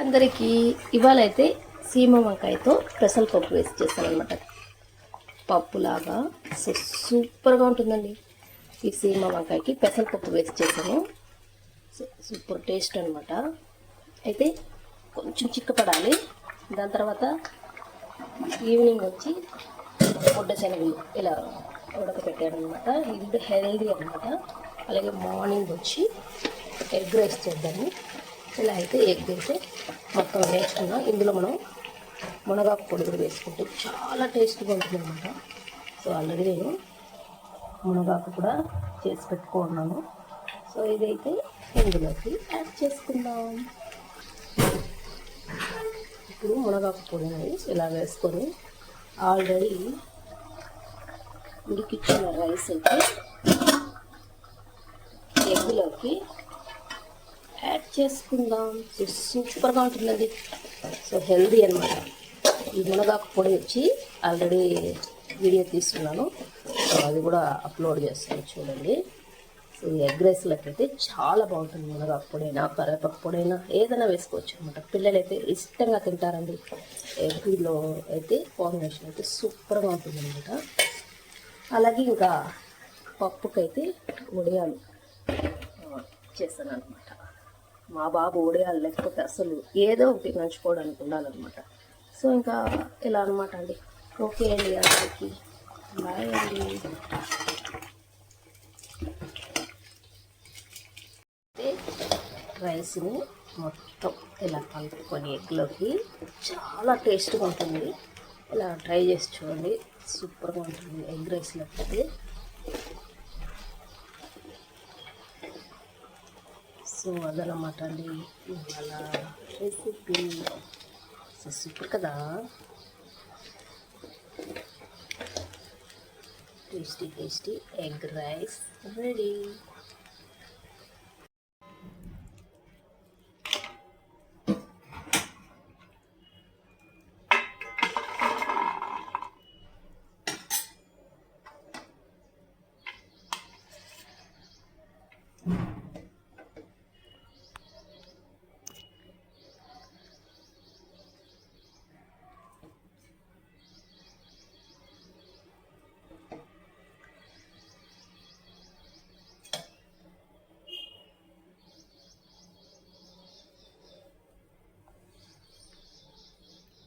అందరికీ ఇవాళ అయితే సీమ వంకాయతో పెసరపప్పు వేసి చేస్తాను అనమాట. పప్పులాగా సూపర్గా ఉంటుందండి. ఈ సీమ వంకాయకి పెసరపప్పు వేసి చేసాను. సూపర్ టేస్ట్ అనమాట. అయితే కొంచెం చిక్కపడాలి. దాని తర్వాత ఈవినింగ్ వచ్చి ముడ్డ శనగలు ఇలా ఉడకపెట్టాను అనమాట. ఇది హెల్దీ అనమాట. అలాగే మార్నింగ్ వచ్చి ఎగ్ రైస్ చేద్దాము. ఇలా అయితే ఎగ్ అయితే మొత్తం వేసుకున్నాం. ఇందులో మనం మునగాకు పొడి కూడా వేసుకుంటే చాలా టేస్ట్గా ఉంటుంది అనమాట. సో ఆల్రెడీ నేను మునగాకు కూడా చేసి పెట్టుకున్నాను. సో ఇదైతే ఇందులోకి యాడ్ చేసుకుందాం. ఇప్పుడు మునగాకు పొడిని ఇలా వేసుకొని ఆల్రెడీ ఉడికిచ్చిన రైస్ అయితే ఎగ్లోకి యాడ్ చేసుకుందాం. సూపర్గా ఉంటుందండి. సో హెల్దీ అనమాట. ఈ మునగాకు పొడి వచ్చి ఆల్రెడీ వీడియో తీసుకున్నాను. సో అది కూడా అప్లోడ్ చేస్తాను చూడండి. సో ఈ ఎగ్ రైస్లోకి అయితే చాలా బాగుంటుంది. మునగాకు పొడైనా కరివేపాకు పొడైనా ఏదైనా వేసుకోవచ్చు అనమాట. పిల్లలు అయితే ఇష్టంగా తింటారండి. ఎగ్లో అయితే కాంబినేషన్ అయితే సూపర్గా ఉంటుంది అనమాట. అలాగే ఇంకా పప్పుకైతే వడియాలు చేస్తాను అనమాట. మా బాబు వడియాలు లేకపోతే అసలు ఏదో ఒకటి నంచుకోవడానికి ఉండాలన్నమాట. సో ఇంకా ఇలా అనమాట అండి. ఓకే అండి, అందరికీ బాయ్ అండి. రైస్ని మొత్తం ఇలా కలుపుకొని ఎగ్లోకి చాలా టేస్ట్గా ఉంటుంది. ఇలా ట్రై చేసి చూడండి. సూపర్గా ఉంటుంది ఎగ్ రైస్లోకి అయితే. సో అదనమాట అండి ఇవాళ రెసిపీ. సో సూపర్ కదా, టేస్టీ ఎగ్ రైస్ రెడీ.